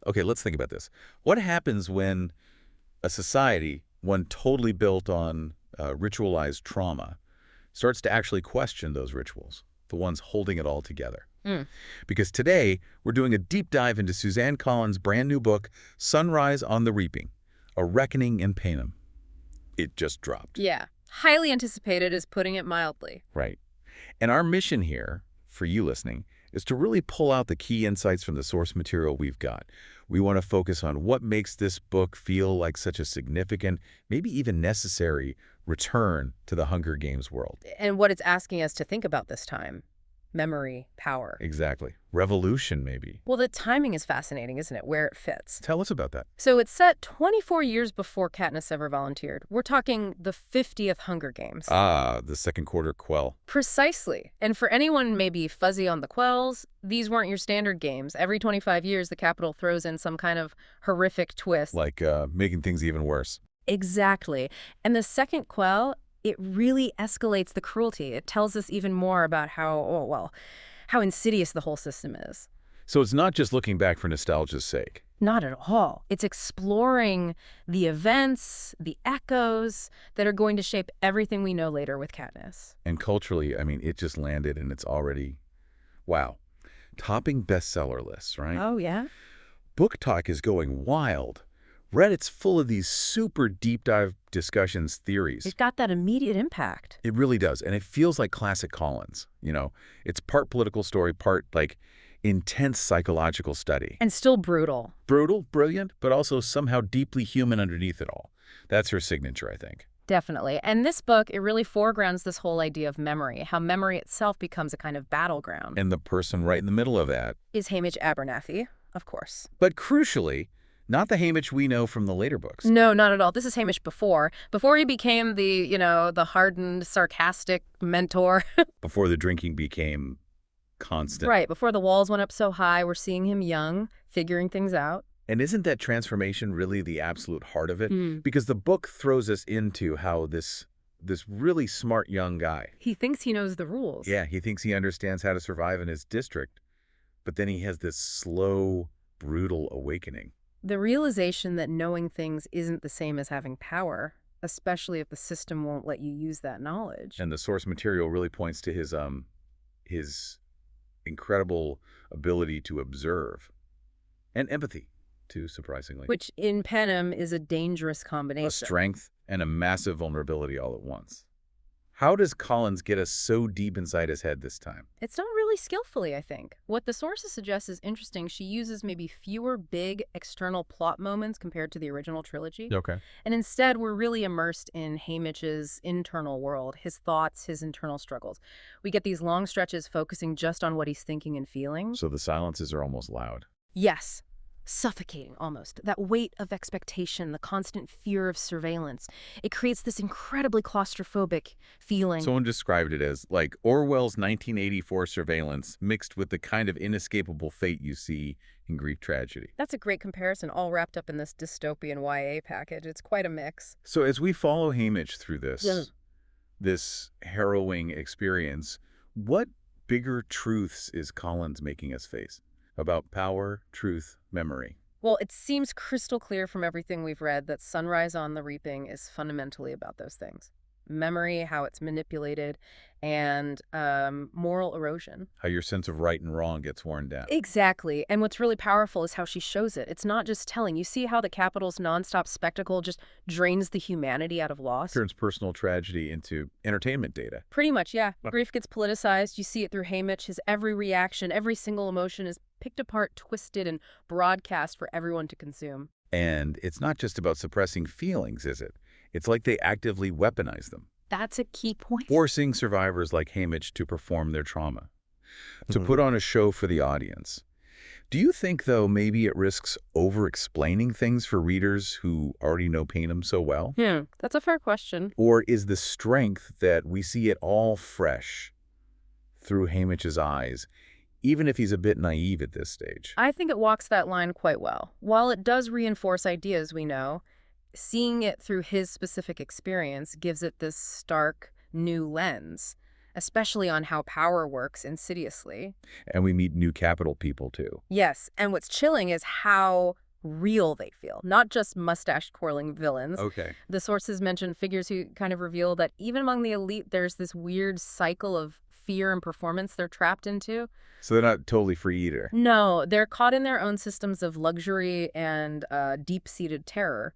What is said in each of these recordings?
Okay, let's think about this. What happens when a society, one totally built on ritualized trauma, starts to actually question those rituals, the ones holding it all together? Mm. Because today, we're doing a deep dive into Suzanne Collins' brand new book, Sunrise on the Reaping, A Reckoning in Panem. It just dropped. Yeah. Highly anticipated is putting it mildly. Right. And our mission here, for you listening, is to really pull out the key insights from the source material we've got. We want to focus on what makes this book feel like such a significant, maybe even necessary, return to the Hunger Games world. And what it's asking us to think about this time. Memory, power. Exactly. Revolution, maybe. Well, the timing is fascinating, isn't it? Where it fits. Tell us about that. So it's set 24 years before Katniss ever volunteered. We're talking the 50th Hunger Games. Ah, the second quarter quell. Precisely. And for anyone maybe fuzzy on the quells, these weren't your standard games. Every 25 years, the Capitol throws in some kind of horrific twist. Like making things even worse. Exactly. And the second quell, it really escalates the cruelty. It tells us even more about how insidious the whole system is. So it's not just looking back for nostalgia's sake. Not at all. It's exploring the events, the echoes that are going to shape everything we know later with Katniss. And culturally, I mean, it just landed and it's already, wow, topping bestseller lists, right? Oh, yeah? Book Talk is going wild. Reddit's full of these super deep dive discussions, theories. It got that immediate impact. It really does. And it feels like classic Collins. You know, it's part political story, part like intense psychological study. And still brutal. Brutal, brilliant, but also somehow deeply human underneath it all. That's her signature, I think. Definitely. And this book, it really foregrounds this whole idea of memory, how memory itself becomes a kind of battleground. And the person right in the middle of that is Haymitch Abernathy, of course. But crucially, not the Haymitch we know from the later books. No, not at all. This is Haymitch before he became the hardened, sarcastic mentor. Before the drinking became constant. Right, before the walls went up so high, we're seeing him young, figuring things out. And isn't that transformation really the absolute heart of it? Because the book throws us into how this really smart young guy. He thinks he knows the rules. Yeah, he thinks he understands how to survive in his district. But then he has this slow, brutal awakening. The realization that knowing things isn't the same as having power, especially if the system won't let you use that knowledge. And the source material really points to his incredible ability to observe and empathy, too, surprisingly. Which in Panem is a dangerous combination. A strength and a massive vulnerability all at once. How does Collins get us so deep inside his head this time? It's done really skillfully, I think. What the sources suggest is interesting. She uses maybe fewer big external plot moments compared to the original trilogy. Okay. And instead, we're really immersed in Haymitch's internal world, his thoughts, his internal struggles. We get these long stretches focusing just on what he's thinking and feeling. So the silences are almost loud. Yes. Suffocating, almost. That weight of expectation, the constant fear of surveillance. It creates this incredibly claustrophobic feeling. Someone described it as like Orwell's 1984 surveillance mixed with the kind of inescapable fate you see in Greek tragedy. That's a great comparison, all wrapped up in this dystopian YA package. It's quite a mix. So as we follow Haymitch through this harrowing experience, what bigger truths is Collins making us face? About power, truth, memory. Well, it seems crystal clear from everything we've read that Sunrise on the Reaping is fundamentally about those things. Memory, how it's manipulated, and moral erosion. How your sense of right and wrong gets worn down. Exactly. And what's really powerful is how she shows it. It's not just telling. You see how the Capitol's nonstop spectacle just drains the humanity out of loss? Turns personal tragedy into entertainment data. Pretty much, yeah. Grief gets politicized. You see it through Haymitch. His every reaction, every single emotion is picked apart, twisted, and broadcast for everyone to consume. And it's not just about suppressing feelings, is it? It's like they actively weaponize them. That's a key point. Forcing survivors like Haymitch to perform their trauma. To put on a show for the audience. Do you think, though, maybe it risks over-explaining things for readers who already know Panem so well? That's a fair question. Or is the strength that we see it all fresh through Haymitch's eyes, even if he's a bit naive at this stage? I think it walks that line quite well. While it does reinforce ideas we know, seeing it through his specific experience gives it this stark, new lens. especially on how power works insidiously. And we meet new Capital people, too. Yes, and what's chilling is how real they feel, not just mustache-twirling villains. Okay. The sources mention figures who kind of reveal that even among the elite, there's this weird cycle of fear and performance they're trapped into. So they're not totally free either. No, they're caught in their own systems of luxury and deep-seated terror.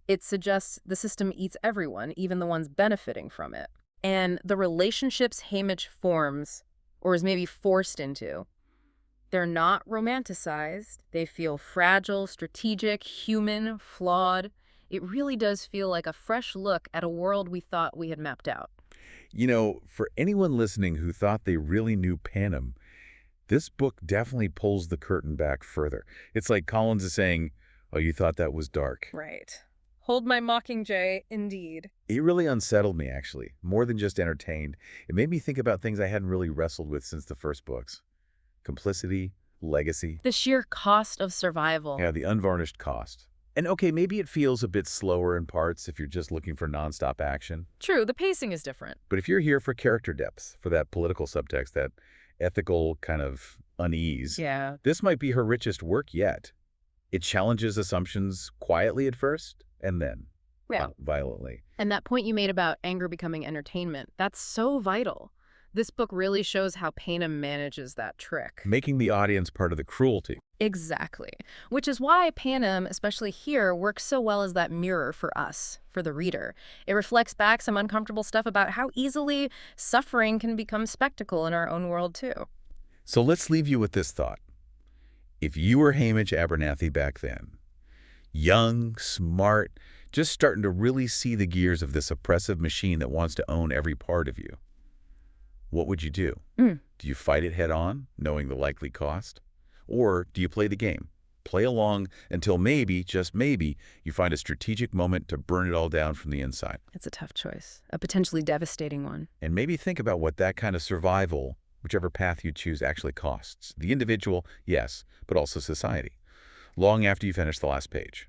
It suggests the system eats everyone, even the ones benefiting from it. And the relationships Haymitch forms, or is maybe forced into, they're not romanticized. They feel fragile, strategic, human, flawed. It really does feel like a fresh look at a world we thought we had mapped out. You know, for anyone listening who thought they really knew Panem, this book definitely pulls the curtain back further. It's like Collins is saying, oh, you thought that was dark. Right. Hold my mockingjay, indeed. It really unsettled me, actually, more than just entertained. It made me think about things I hadn't really wrestled with since the first books. Complicity, legacy. The sheer cost of survival. Yeah, the unvarnished cost. And okay, maybe it feels a bit slower in parts if you're just looking for nonstop action. True, the pacing is different. But if you're here for character depth, for that political subtext, that ethical kind of unease, Yeah. this might be her richest work yet. It challenges assumptions quietly at first, and then violently. And that point you made about anger becoming entertainment, that's so vital. This book really shows how Panem manages that trick. Making the audience part of the cruelty. Exactly. Which is why Panem, especially here, works so well as that mirror for us, for the reader. It reflects back some uncomfortable stuff about how easily suffering can become spectacle in our own world, too. So let's leave you with this thought. If you were Haymitch Abernathy back then, young, smart, just starting to really see the gears of this oppressive machine that wants to own every part of you, what would you do? Do you fight it head on, knowing the likely cost? Or do you play the game? Play along until maybe, just maybe, you find a strategic moment to burn it all down from the inside. It's a tough choice, a potentially devastating one. And maybe think about what that kind of survival, whichever path you choose, actually costs. The individual, yes, but also society. Long after you finish the last page.